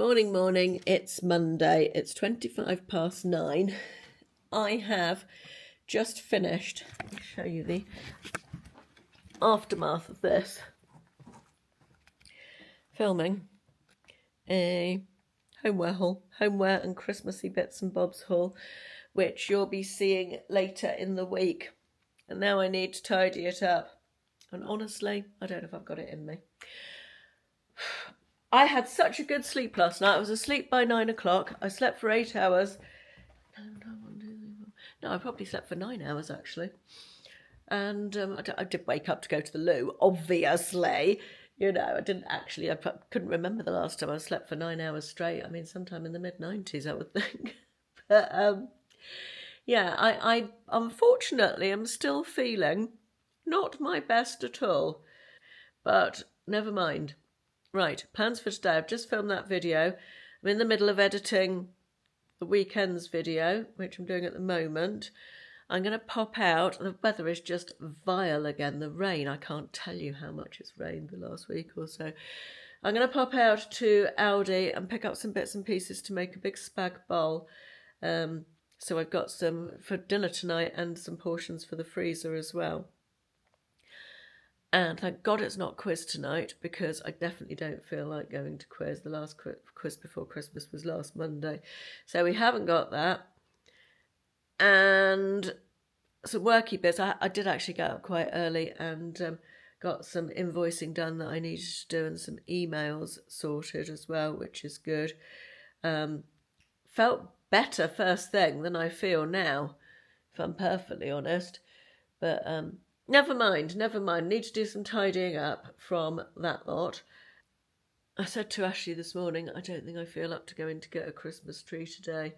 Morning, morning. It's Monday. It's 9:25. I have just finished. Let me show you the aftermath of this. Filming a homeware and Christmassy bits and bobs haul, which you'll be seeing later in the week. And now I need to tidy it up. And honestly, I don't know if I've got it in me. I had such a good sleep last night. I was asleep by 9 o'clock. I slept for 8 hours. No, I probably slept for 9 hours, actually. And I did wake up to go to the loo, obviously. You know, I couldn't remember the last time I slept for 9 hours straight. I mean, sometime in the mid-90s, I would think. But, yeah, I unfortunately am still feeling not my best at all. But never mind. Right, plans for today. I've just filmed that video. I'm in the middle of editing the weekend's video, which I'm doing at the moment. I'm going to pop out. The weather is just vile again. The rain, I can't tell you how much it's rained the last week or so. I'm going to pop out to Aldi and pick up some bits and pieces to make a big spag bowl. So I've got some for dinner tonight and some portions for the freezer as well. And thank God it's not quiz tonight, because I definitely don't feel like going to quiz. The last quiz before Christmas was last Monday. So we haven't got that. And some worky bits. I did actually get up quite early and got some invoicing done that I needed to do and some emails sorted as well, which is good. Felt better first thing than I feel now, if I'm perfectly honest. But Never mind. Need to do some tidying up from that lot. I said to Ashley this morning, I don't think I feel up to going to get a Christmas tree today,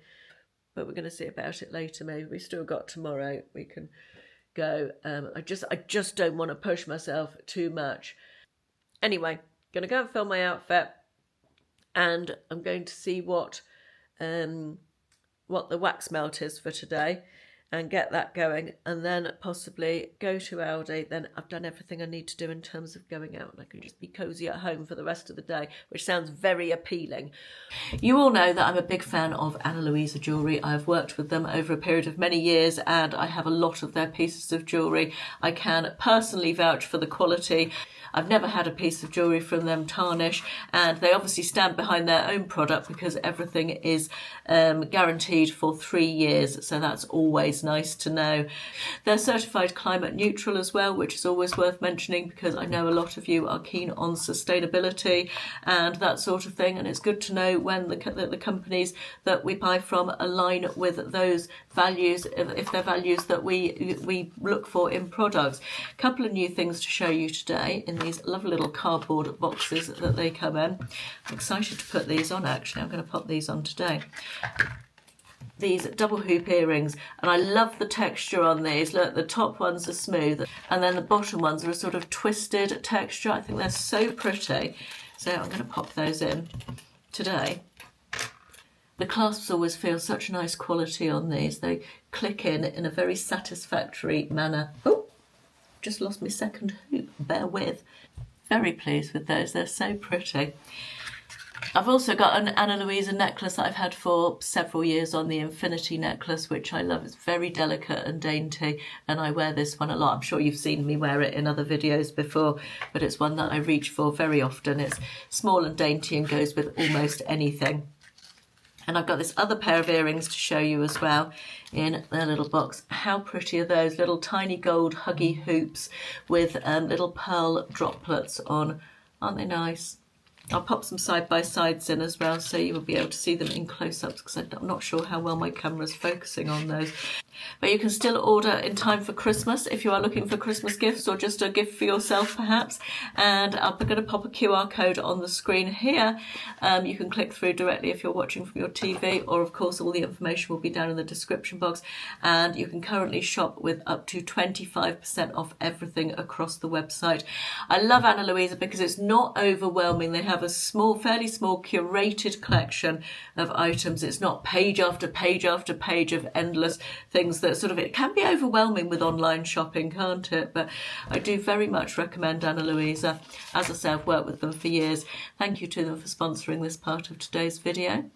but we're going to see about it later. Maybe we still got tomorrow. We can go. I just don't want to push myself too much. Anyway, going to go and film my outfit, and I'm going to see what the wax melt is for today, and get that going, and then possibly go to Aldi. Then I've done everything I need to do in terms of going out, and I can just be cosy at home for the rest of the day, which sounds very appealing. You all know that I'm a big fan of Ana Luisa jewellery. I've worked with them over a period of many years, and I have a lot of their pieces of jewellery. I can personally vouch for the quality. I've never had a piece of jewellery from them tarnish, and they obviously stand behind their own product because everything is guaranteed for 3 years, so that's always nice to know. They're certified climate neutral as well, which is always worth mentioning because I know a lot of you are keen on sustainability and that sort of thing, and it's good to know when the companies that we buy from align with those values, if they're values that we look for in products. A couple of new things to show you today in these lovely little cardboard boxes that they come in. I'm excited to put these on, actually. I'm going to pop these on today. These double hoop earrings, and I love the texture on these. Look, the top ones are smooth and then the bottom ones are a sort of twisted texture. I think they're so pretty, so I'm going to pop those in today. The clasps always feel such nice quality on these. They click in a very satisfactory manner. Oh, just lost my second hoop, bear with. Very pleased with those, they're so pretty. I've also got an Ana Luisa necklace that I've had for several years on, the Infinity necklace, which I love. It's very delicate and dainty, and I wear this one a lot. I'm sure you've seen me wear it in other videos before, but it's one that I reach for very often. It's small and dainty and goes with almost anything. And I've got this other pair of earrings to show you as well in their little box. How pretty are those? Little tiny gold huggy hoops with little pearl droplets on. Aren't they nice? I'll pop some side-by-sides in as well, so you will be able to see them in close-ups, because I'm not sure how well my camera's focusing on those. But you can still order in time for Christmas if you are looking for Christmas gifts or just a gift for yourself perhaps. And I'm going to pop a QR code on the screen here. You can click through directly if you're watching from your TV, or of course all the information will be down in the description box. And you can currently shop with up to 25% off everything across the website. I love Ana Luisa because it's not overwhelming. They have a fairly small curated collection of items. It's not page after page after page of endless things things that sort of, it can be overwhelming with online shopping, can't it? But I do very much recommend Anna Louisa. As I say, I've worked with them for years. Thank you to them for sponsoring this part of today's video.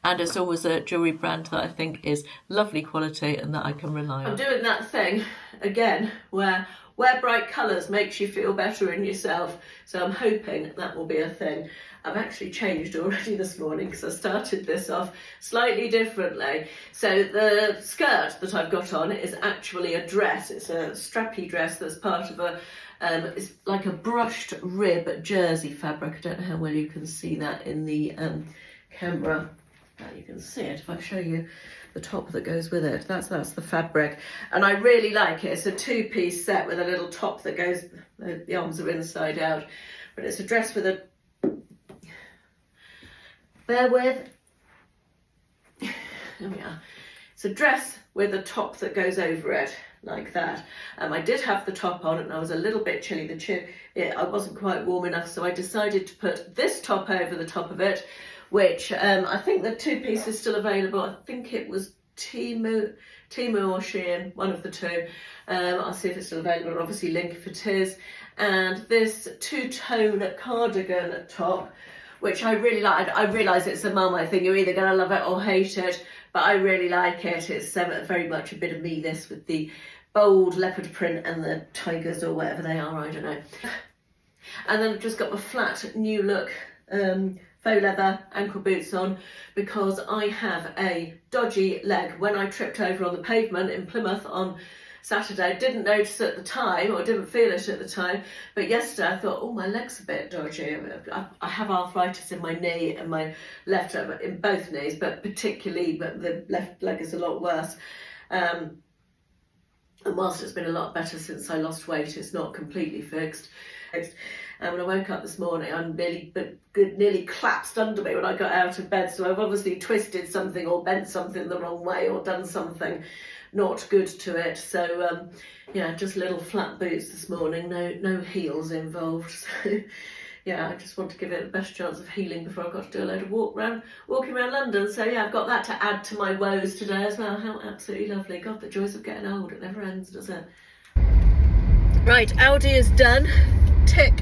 And it's always a jewellery brand that I think is lovely quality and that I can rely on. I'm doing that thing again where wear bright colours makes you feel better in yourself. So I'm hoping that will be a thing. I've actually changed already this morning because I started this off slightly differently. So the skirt that I've got on is actually a dress. It's a strappy dress that's part of a, it's like a brushed rib jersey fabric. I don't know how well you can see that in the camera. You can see it if I show you the top that goes with it. That's the fabric, and I really like it. It's a two-piece set with a little top that goes, the arms are inside out, but it's a dress with a, bear with, there we are. It's a dress with a top that goes over it like that. I did have the top on and I was a little bit chilly. I wasn't quite warm enough, so I decided to put this top over the top of it, which I think the two-piece is still available. I think it was Temu or Shein, one of the two. I'll see if it's still available, and obviously link if it is. And this two-tone cardigan top, which I really like. I realise it's a Marmite thing. You're either going to love it or hate it, but I really like it. It's very much a bit of me, this, with the bold leopard print and the tigers or whatever they are, I don't know. And then I've just got my flat new look faux leather ankle boots on because I have a dodgy leg. When I tripped over on the pavement in Plymouth on Saturday, I didn't notice at the time, or didn't feel it at the time, but yesterday I thought, oh, my leg's a bit dodgy. I have arthritis in my knee and my left, in both knees, but particularly, but the left leg is a lot worse. And whilst it's been a lot better since I lost weight, it's not completely fixed. And when I woke up this morning, I nearly collapsed under me when I got out of bed. So I've obviously twisted something or bent something the wrong way or done something not good to it. So yeah, just little flat boots this morning, no heels involved. So yeah, I just want to give it the best chance of healing before I've got to do a load of walking around London. So yeah, I've got that to add to my woes today as well. How absolutely lovely. God, the joys of getting old. It never ends, does it? Right, Aldi is done. Tick.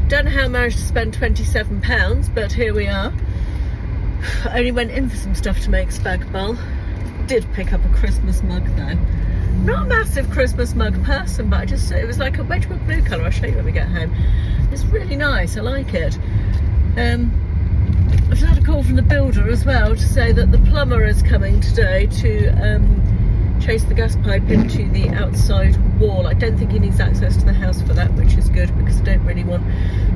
Don't know how I managed to spend £27, but here we are. I only went in for some stuff to make spag bol. Did pick up a Christmas mug though. Not a massive Christmas mug person, but it was like a Wedgwood blue colour. I'll show you when we get home. It's really nice, I like it. I've just had a call from the builder as well to say that the plumber is coming today to chase the gas pipe into the outside wall. I don't think he needs access to the house for that, which is good because I don't really want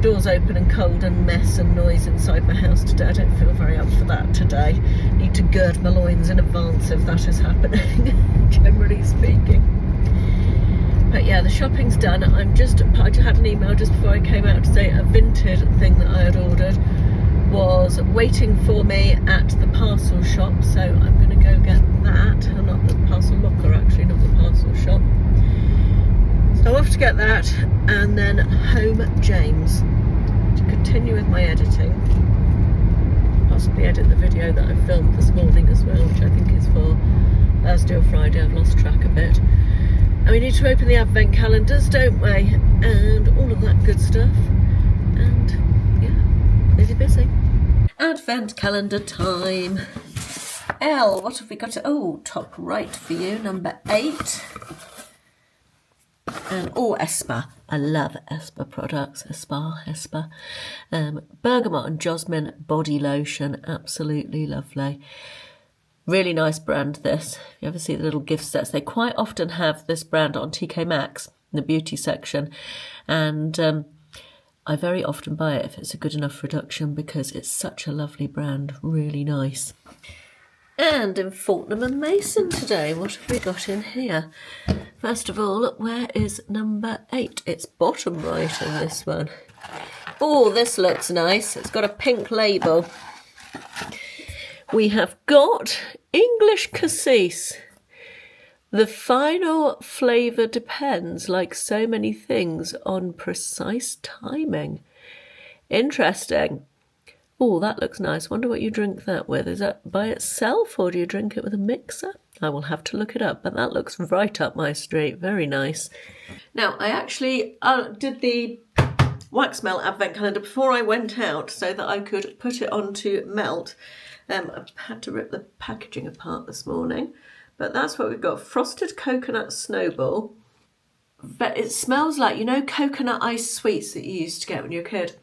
doors open and cold and mess and noise inside my house today. I don't feel very up for that today. Need to gird my loins in advance if that is happening, generally speaking. But yeah, the shopping's done. I just had an email just before I came out to say a Vinted thing that I had ordered was waiting for me at the parcel shop, so I'm going to go get that. Not the parcel locker, actually, not the parcel shop. So I'm off to get that, and then home James to continue with my editing, possibly edit the video that I filmed this morning as well, which I think is for Thursday or Friday. I've lost track a bit. And we need to open the advent calendars, don't we, and all of that good stuff. And yeah, busy. Advent calendar time. Elle, what have we got? Oh, top right for you, number 8. And Esper. I love Esper products. Esper. Bergamot and Jasmine body lotion. Absolutely lovely. Really nice brand, this. If you ever see the little gift sets, they quite often have this brand on TK Maxx in the beauty section. And I very often buy it if it's a good enough reduction because it's such a lovely brand, really nice. And in Fortnum & Mason today, what have we got in here? First of all, where is number 8? It's bottom right on this one. Oh, this looks nice. It's got a pink label. We have got English Cassis. The final flavour depends, like so many things, on precise timing. Interesting. Oh, that looks nice. Wonder what you drink that with. Is that by itself or do you drink it with a mixer? I will have to look it up, but that looks right up my street. Very nice. Now, I actually did the wax melt advent calendar before I went out so that I could put it on to melt. I've had to rip the packaging apart this morning, but that's what we've got. Frosted coconut snowball. But it smells like, you know, coconut ice sweets that you used to get when you were a kid.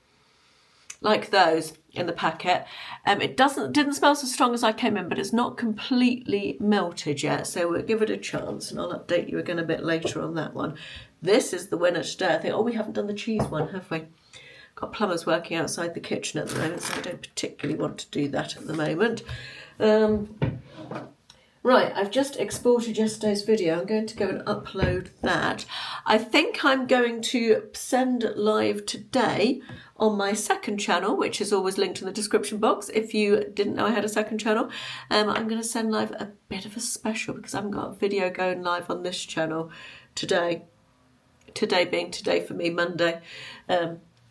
Like those in the packet. It didn't smell so strong as I came in, but it's not completely melted yet, so we'll give it a chance, and I'll update you again a bit later on that one. This is the winner today. I think, oh, we haven't done the cheese one, have we? Got plumbers working outside the kitchen at the moment, so I don't particularly want to do that at the moment. Right, I've just exported yesterday's video. I'm going to go and upload that. I think I'm going to send live today on my second channel, which is always linked in the description box if you didn't know I had a second channel. I'm going to send live a bit of a special because I haven't got a video going live on this channel today. Today being today for me, Monday,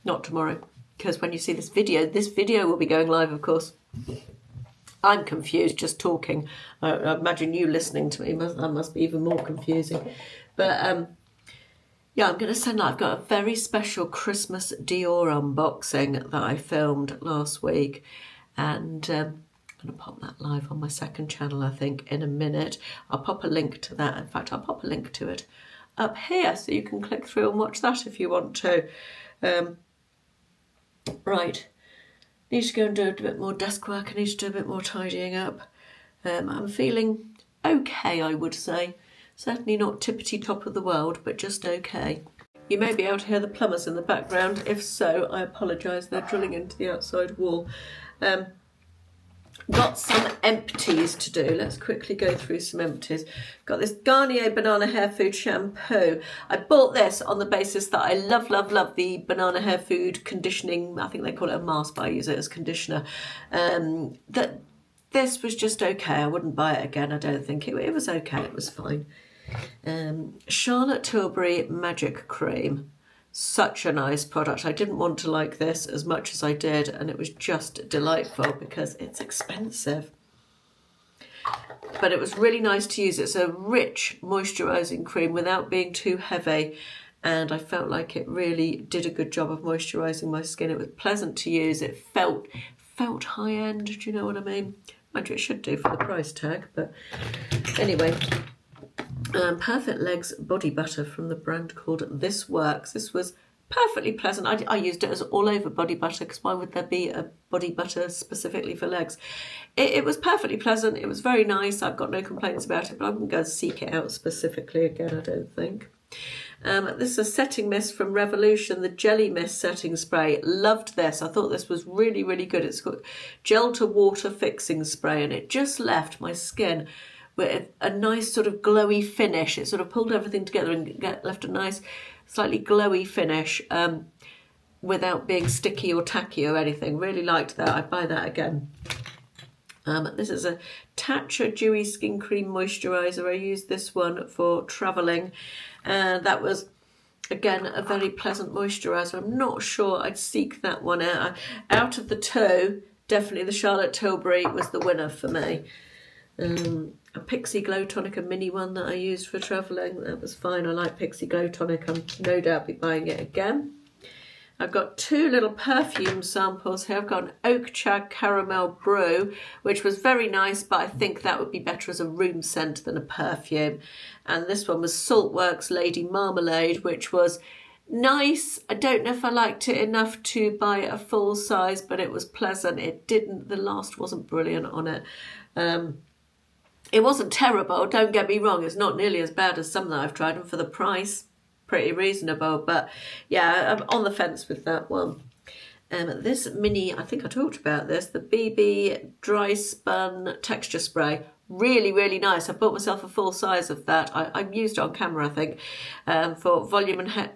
not tomorrow, because when you see this video will be going live, of course. I'm confused just talking. I imagine you listening to me, that must be even more confusing. But yeah, I'm going to send I've got a very special Christmas Dior unboxing that I filmed last week. And I'm going to pop that live on my second channel, I think, in a minute. I'll pop a link to that. In fact, I'll pop a link to it up here so you can click through and watch that if you want to. Right. Need to go and do a bit more desk work. I need to do a bit more tidying up. I'm feeling okay, I would say. Certainly not tippity top of the world, but just okay. You may be able to hear the plumbers in the background. If so, I apologise. They're drilling into the outside wall. Got some empties to do. Let's quickly go through some empties. Got this Garnier Banana Hair Food Shampoo. I bought this on the basis that I love the Banana Hair Food conditioning. I think they call it a mask, but I use it as conditioner. That this was just okay. I wouldn't buy it again. I don't think it was okay. It was fine. Charlotte Tilbury Magic Cream. Such a nice product. I didn't want to like this as much as I did, and it was just delightful because it's expensive. But it was really nice to use. It's a rich moisturising cream without being too heavy, and I felt like it really did a good job of moisturising my skin. It was pleasant to use. It felt high end, do you know what I mean? Mind you, it should do for the price tag, but anyway. Perfect Legs body butter from the brand called This Works. This was perfectly pleasant. I used it as all over body butter because why would there be a body butter specifically for legs? It was perfectly pleasant. It was very nice. I've got no complaints about it, but I'm going to go seek it out specifically again, I don't think. This is a setting mist from Revolution, the Jelly Mist setting spray. Loved this. I thought this was really, really good. It's got gel to water fixing spray, and it just left my skin with a nice sort of glowy finish. It sort of pulled everything together and left a nice, slightly glowy finish without being sticky or tacky or anything. Really liked that. I'd buy that again. This is a Tatcha Dewy Skin Cream Moisturiser. I used this one for travelling, and that was, again, a very pleasant moisturiser. I'm not sure I'd seek that one out. Out of the two, definitely the Charlotte Tilbury was the winner for me. A Pixie Glow Tonic, a mini one that I used for travelling. That was fine. I like Pixie Glow Tonic. I'm no doubt be buying it again. I've got two little perfume samples here. I've got an Oak Chag Caramel Brew, which was very nice, but I think that would be better as a room scent than a perfume. And this one was Saltworks Lady Marmalade, which was nice. I don't know if I liked it enough to buy a full size, but it was pleasant. The last wasn't brilliant on it. It wasn't terrible, don't get me wrong. It's not nearly as bad as some that I've tried, and for the price, pretty reasonable. But yeah, I'm on the fence with that one. This mini, I think I talked about this, the BB Dry Spun Texture Spray. Really, really nice. I bought myself a full size of that. I used it on camera, I think, for volume and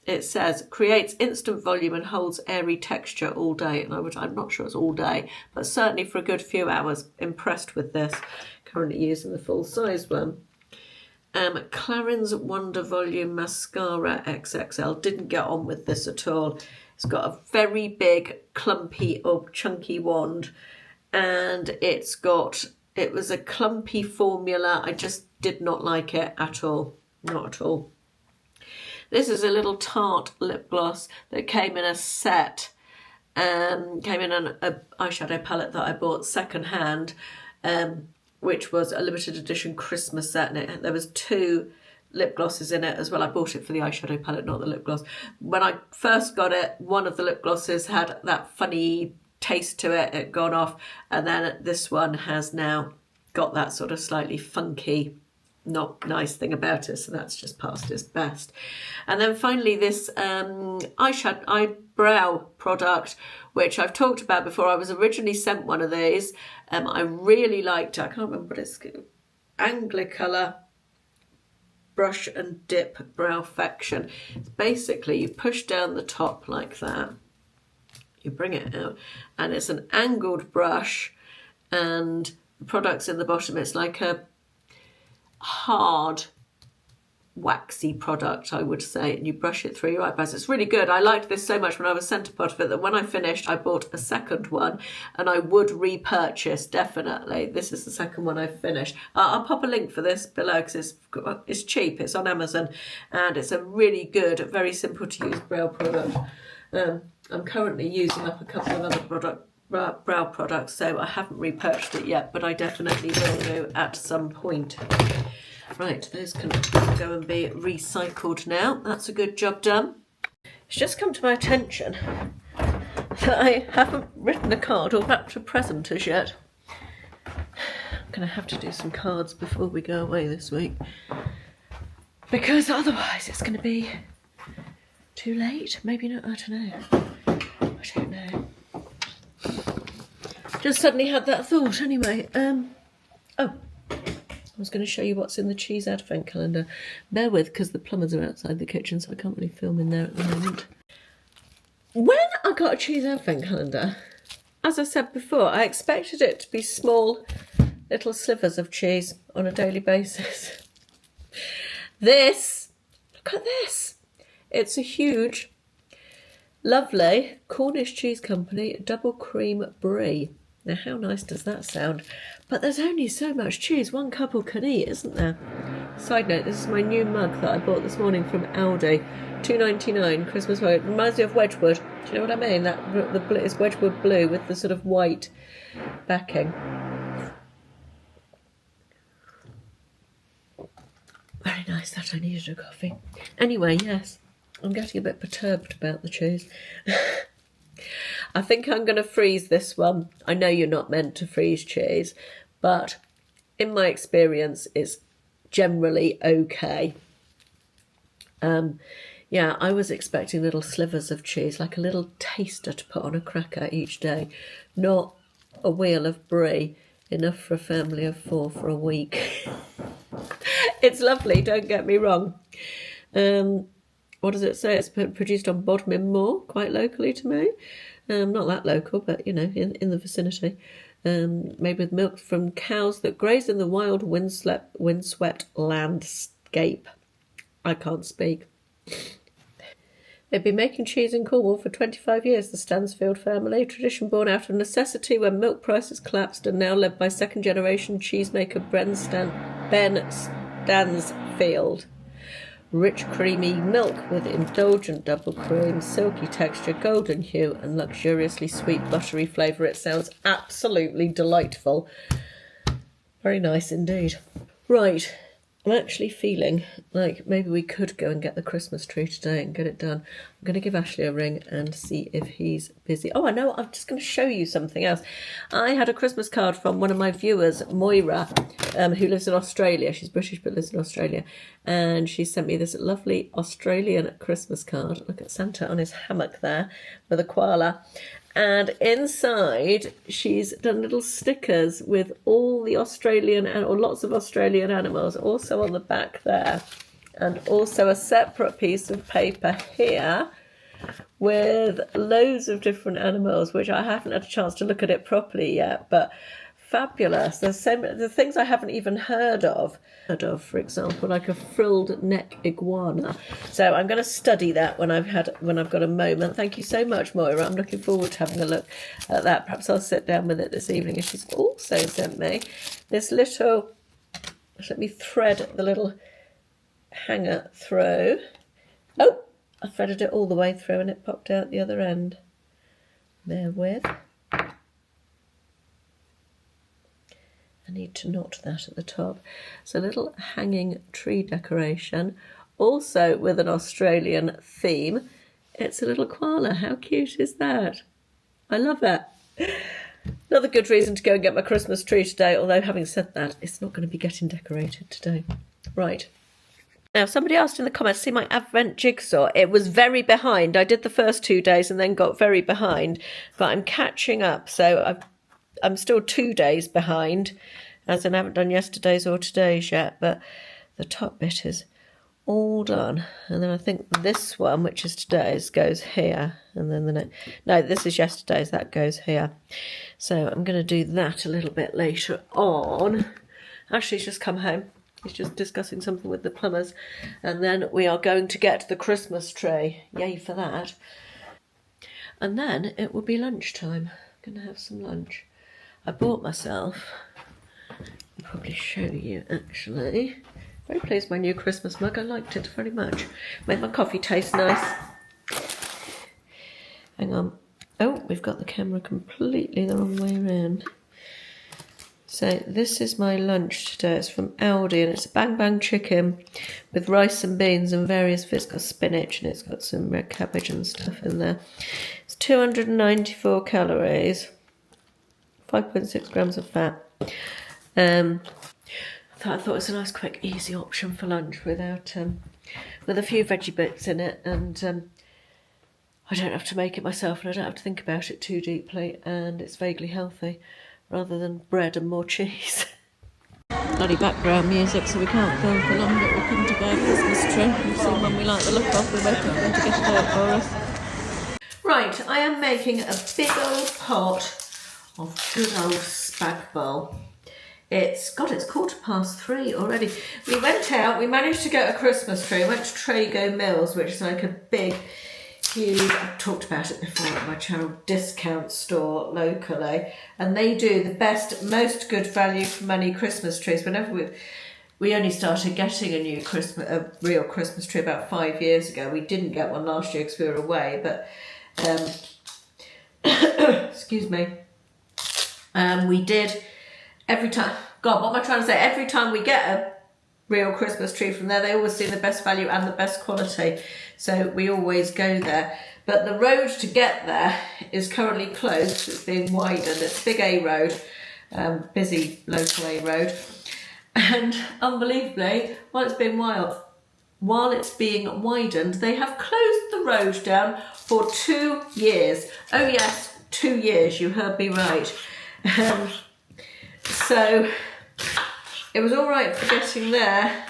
it says, creates instant volume and holds airy texture all day. And I'm not sure it's all day, but certainly for a good few hours. Impressed with this. Currently using the full size one. Clarins Wonder Volume Mascara XXL. Didn't get on with this at all. It's got a very big, clumpy or chunky wand, and it's got It was a clumpy formula. I just did not like it at all. Not at all. This is a little Tarte lip gloss that came in a set. Came in an eyeshadow palette that I bought second hand, which was a limited edition Christmas set, and there was 2 lip glosses in it as well. I bought it for the eyeshadow palette, not the lip gloss. When I first got it, one of the lip glosses had that funny taste to it. It had gone off, and then this one has now got that sort of slightly funky, not nice thing about it, so that's just past its best. And then finally this eyebrow product, which I've talked about before. I was originally sent one of these. I really liked it. I can't remember what it's called. Anglicolour Brush and Dip Browfection. It's basically you push down the top like that, you bring it out, and it's an angled brush, and the product's in the bottom. It's like a hard waxy product, I would say, and you brush it through your eyebrows. It's really good. I liked this so much when I was sent a pot of it that when I finished I bought a second one, and I would repurchase definitely. This is the second one I've finished. I'll pop a link for this below because it's cheap. It's on Amazon, and it's a really good, very simple to use brow product. I'm currently using up a couple of other brow products, so I haven't repurchased it yet, but I definitely will do at some point. Right, those can go and be recycled now. That's a good job done. It's just come to my attention that I haven't written a card or wrapped a present as yet. I'm going to have to do some cards before we go away this week, because otherwise it's going to be too late. Maybe not, I don't know. I don't know. Just suddenly had that thought anyway. Oh, I was going to show you what's in the cheese advent calendar. Bear with, because the plumbers are outside the kitchen, so I can't really film in there at the moment. When I got a cheese advent calendar, as I said before, I expected it to be small little slivers of cheese on a daily basis. Look at this. It's a huge, lovely Cornish Cheese Company double cream brie. Now, how nice does that sound? But there's only so much cheese one couple can eat, isn't there? Side note, this is my new mug that I bought this morning from Aldi. £2.99 Christmas mug. It reminds me of Wedgwood. Do you know what I mean? It's Wedgwood blue with the sort of white backing. Very nice. That I needed a coffee. Anyway, yes, I'm getting a bit perturbed about the cheese. I think I'm going to freeze this one. I know you're not meant to freeze cheese, but in my experience, it's generally okay. Yeah, I was expecting little slivers of cheese, like a little taster to put on a cracker each day, not a wheel of brie, enough for a family of 4 for a week. It's lovely, don't get me wrong. What does it say? It's produced on Bodmin Moor, quite locally to me. Not that local, but, you know, in the vicinity. Made with milk from cows that graze in the wild windswept landscape. I can't speak. They've been making cheese in Cornwall for 25 years, the Stansfield family. Tradition born out of necessity when milk prices collapsed, and now led by second-generation cheesemaker Ben Stansfield. Rich creamy milk with indulgent double cream, silky texture, golden hue and luxuriously sweet buttery flavour. It sounds absolutely delightful. Very nice indeed. Right, I'm actually feeling like maybe we could go and get the Christmas tree today and get it done. I'm going to give Ashley a ring and see if he's busy. Oh, I know, I'm just going to show you something else. I had a Christmas card from one of my viewers, Moira, who lives in Australia. She's British but lives in Australia. And she sent me this lovely Australian Christmas card. Look at Santa on his hammock there with a koala. And inside, she's done little stickers with all the Australian, or lots of Australian animals, also on the back there. And also a separate piece of paper here with loads of different animals, which I haven't had a chance to look at it properly yet. But fabulous. There's so many the things I haven't even heard of, for example, like a frilled neck iguana. So I'm going to study that when I've got a moment. Thank you so much, Moira. I'm looking forward to having a look at that. Perhaps I'll sit down with it this evening. And she's also sent me this little. Let me thread the little hanger through. Oh, I threaded it all the way through and it popped out the other end. Therewith. I need to knot that at the top. So a little hanging tree decoration, also with an Australian theme. It's a little koala. How cute is that? I love that. Another good reason to go and get my Christmas tree today, although having said that, it's not going to be getting decorated today. Right. Now, somebody asked in the comments, see my Advent jigsaw. It was very behind. I did the first 2 days and then got very behind, but I'm catching up. So I'm still 2 days behind, as in I haven't done yesterday's or today's yet, but the top bit is all done. And then I think this one, which is today's, goes here. And then the next, no, this is yesterday's, that goes here. So I'm going to do that a little bit later on. Actually, he's just come home. He's just discussing something with the plumbers. And then we are going to get the Christmas tree. Yay for that. And then it will be lunchtime. I'm going to have some lunch. I bought myself, I'll probably show you actually. Very pleased with my new Christmas mug. I liked it very much. Made my coffee taste nice. Hang on. Oh, we've got the camera completely the wrong way around. So this is my lunch today. It's from Aldi and it's a bang bang chicken with rice and beans and various bits. It's got spinach and it's got some red cabbage and stuff in there. It's 294 calories, 5.6 grams of fat. I thought it was a nice, quick, easy option for lunch without with a few veggie bits in it, and I don't have to make it myself and I don't have to think about it too deeply, and it's vaguely healthy rather than bread and more cheese. Bloody background music, so we can't film for long, but we're coming to buy a Christmas tree. We've seen one we like the look of, we're waiting for them to get it out for us. Right, I am making a big old pot of good old spag bowl. It's 3:15 already. We went out, we managed to get a Christmas tree. We went to Trago Mills, which is like a big, huge, I've talked about it before on my channel, discount store locally. And they do the best, most good value for money Christmas trees. Whenever we only started getting a real Christmas tree about 5 years ago. We didn't get one last year because we were away, but excuse me. We did every time. God, what am I trying to say? Every time we get a real Christmas tree from there, they always see the best value and the best quality. So we always go there. But the road to get there is currently closed. It's being widened. It's a big A road, busy local A road. And unbelievably, while it's being widened, they have closed the road down for 2 years. Oh yes, 2 years. You heard me right. So it was all right for getting there.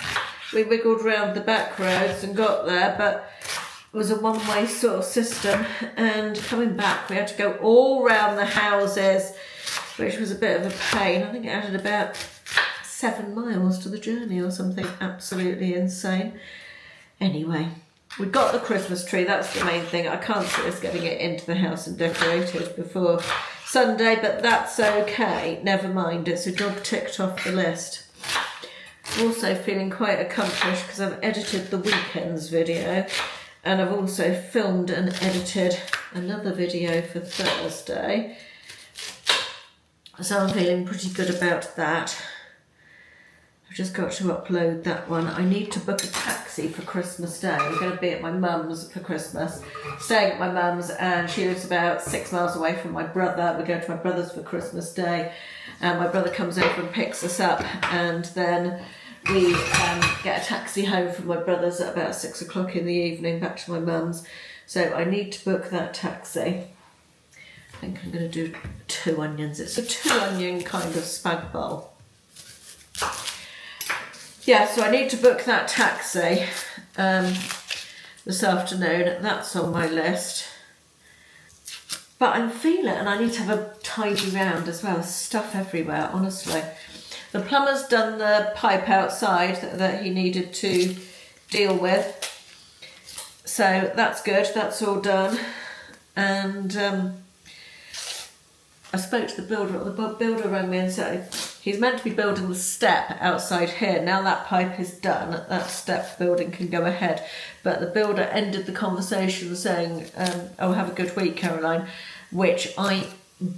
We wiggled round the back roads and got there, but it was a one-way sort of system. And coming back, we had to go all round the houses, which was a bit of a pain. I think it added about 7 miles to the journey or something absolutely insane. Anyway, we got the Christmas tree. That's the main thing. I can't see us getting it into the house and decorated before Sunday, but that's okay. Never mind. It's a job ticked off the list. Also feeling quite accomplished because I've edited the weekend's video, and I've also filmed and edited another video for Thursday. So I'm feeling pretty good about that. I've just got to upload that one. I need to book a taxi for Christmas Day. We're going to be at my mum's for Christmas, staying at my mum's, and she lives about 6 miles away from my brother. We're going to my brother's for Christmas Day, and my brother comes over and picks us up, and then we get a taxi home from my brother's at about 6 o'clock in the evening back to my mum's. So I need to book that taxi. I think I'm going to do 2 onions. It's a 2 onion kind of spag bowl. Yeah, so I need to book that taxi this afternoon. That's on my list. But I feel it, and I need to have a tidy round as well. Stuff everywhere, honestly. The plumber's done the pipe outside that he needed to deal with. So that's good, that's all done. And I spoke to the builder rang me and said he's meant to be building the step outside here. Now that pipe is done, that step building can go ahead. But the builder ended the conversation saying, oh, have a good week, Caroline, which I'm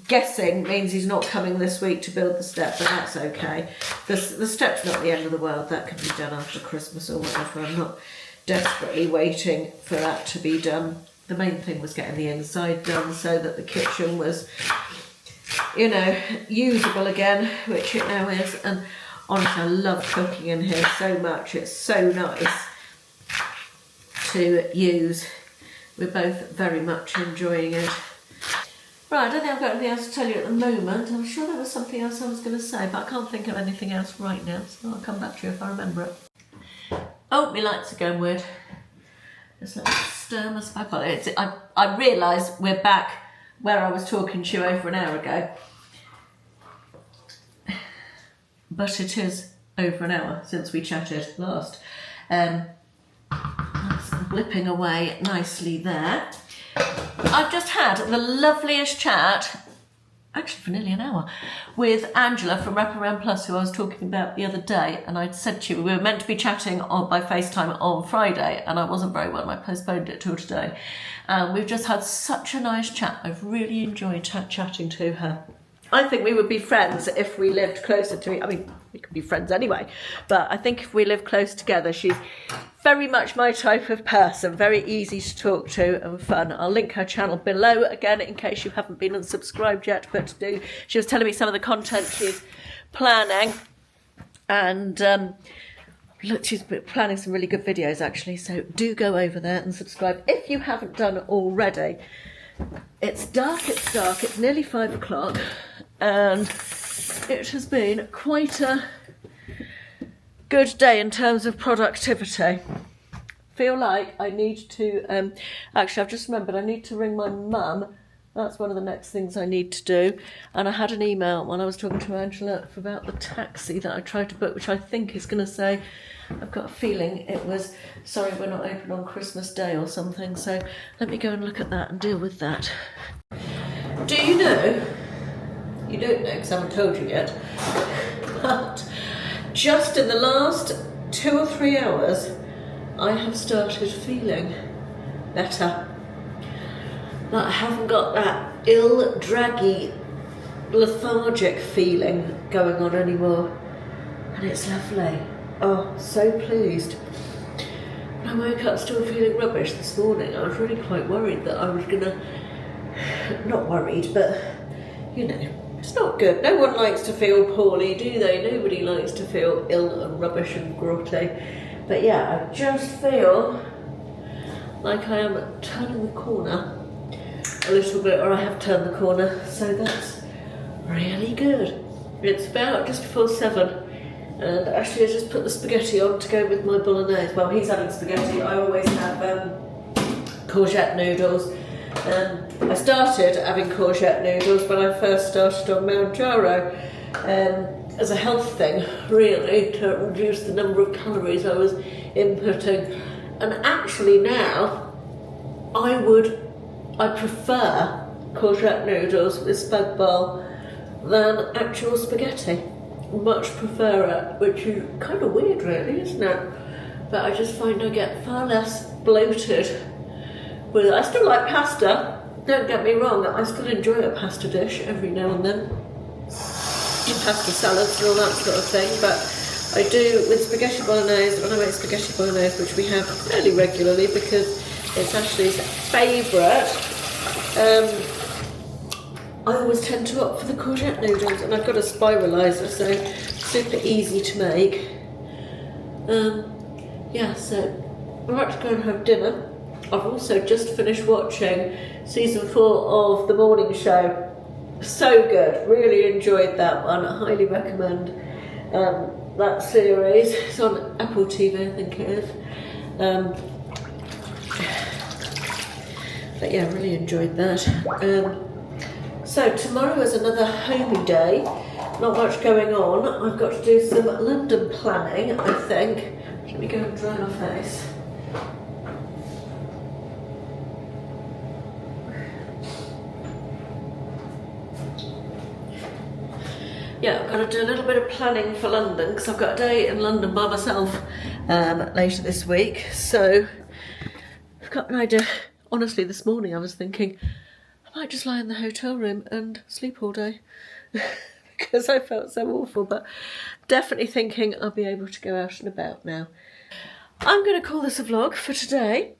guessing means he's not coming this week to build the step, but that's okay. The step's not the end of the world, that can be done after Christmas or whatever. I'm not desperately waiting for that to be done. The main thing was getting the inside done so that the kitchen was, you know, usable again, which it now is. And honestly, I love cooking in here so much. It's so nice to use. We're both very much enjoying it. Right, I don't think I've got anything else to tell you at the moment. I'm sure there was something else I was going to say, but I can't think of anything else right now, so I'll come back to you if I remember it. Oh, my lights are going weird. Just let me stir my back on it. I realise we're back where I was talking to you over an hour ago. But it is over an hour since we chatted last. That's blipping away nicely there. I've just had the loveliest chat, actually for nearly an hour, with Angela from Wraparound Plus, who I was talking about the other day. And I'd said to you, we were meant to be chatting by FaceTime on Friday, and I wasn't very well, and I postponed it till today. And we've just had such a nice chat. I've really enjoyed chatting to her. I think we would be friends if we lived closer to each. I mean, we could be friends anyway, but I think if we live close together, she's very much my type of person, very easy to talk to and fun. I'll link her channel below again in case you haven't been unsubscribed yet, but do. She was telling me some of the content she's planning, and look, she's planning some really good videos actually, so do go over there and subscribe if you haven't done already. It's dark, it's nearly 5 o'clock, and it has been quite a good day in terms of productivity. Feel like I need to, actually I've just remembered I need to ring my mum. That's one of the next things I need to do. And I had an email when I was talking to Angela about the taxi that I tried to book, which I think is going to say, I've got a feeling it was, sorry we're not open on Christmas Day or something. So let me go and look at that and deal with that. Do you know, you don't know because I haven't told you yet, but just in the last 2 or 3 hours, I have started feeling better. That I haven't got that ill, draggy, lethargic feeling going on anymore. And it's lovely. Oh, so pleased. When I woke up still feeling rubbish this morning, I was really quite worried that I was gonna, not worried, but you know, it's not good. No one likes to feel poorly, do they? Nobody likes to feel ill and rubbish and grotty. But yeah, I just feel like I am turning the corner a little bit, or I have turned the corner, so that's really good. It's about just before 7, and actually I just put the spaghetti on to go with my bolognese. Well, he's having spaghetti. I always have courgette noodles. I started having courgette noodles when I first started on Manjaro as a health thing, really, to reduce the number of calories I was inputting. And actually now, I prefer courgette noodles with spag bol than actual spaghetti. Much prefer it, which is kind of weird really, isn't it? But I just find I get far less bloated with it. I still like pasta, don't get me wrong, I still enjoy a pasta dish every now and then. Pasta salads and all that sort of thing, but I do with spaghetti bolognese, when I make spaghetti bolognese, which we have fairly regularly because it's Ashley's favourite, I always tend to opt for the courgette noodles, and I've got a spiraliser, so super easy to make. Yeah, so I'm about to go and have dinner. I've also just finished watching season 4 of The Morning Show. So good, really enjoyed that one. I highly recommend that series. It's on Apple TV, I think it is. But yeah, really enjoyed that. So tomorrow is another Homey day. Not much going on. I've got to do some London planning, I think. Let me go and dry my face. Yeah, I've got to do a little bit of planning for London because I've got a day in London by myself later this week. So I've got an idea. Honestly, this morning I was thinking I might just lie in the hotel room and sleep all day because I felt so awful, but definitely thinking I'll be able to go out and about now. I'm going to call this a vlog for today.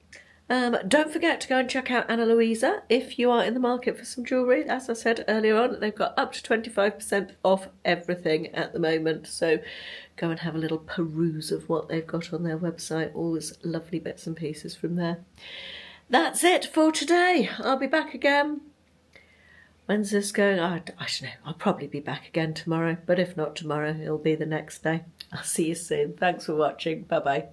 Don't forget to go and check out Anna Louisa if you are in the market for some jewellery. As I said earlier on, they've got up to 25% off everything at the moment. So go and have a little peruse of what they've got on their website. Always lovely bits and pieces from there. That's it for today. I'll be back again. When's this going? I don't know. I'll probably be back again tomorrow. But if not tomorrow, it'll be the next day. I'll see you soon. Thanks for watching. Bye-bye.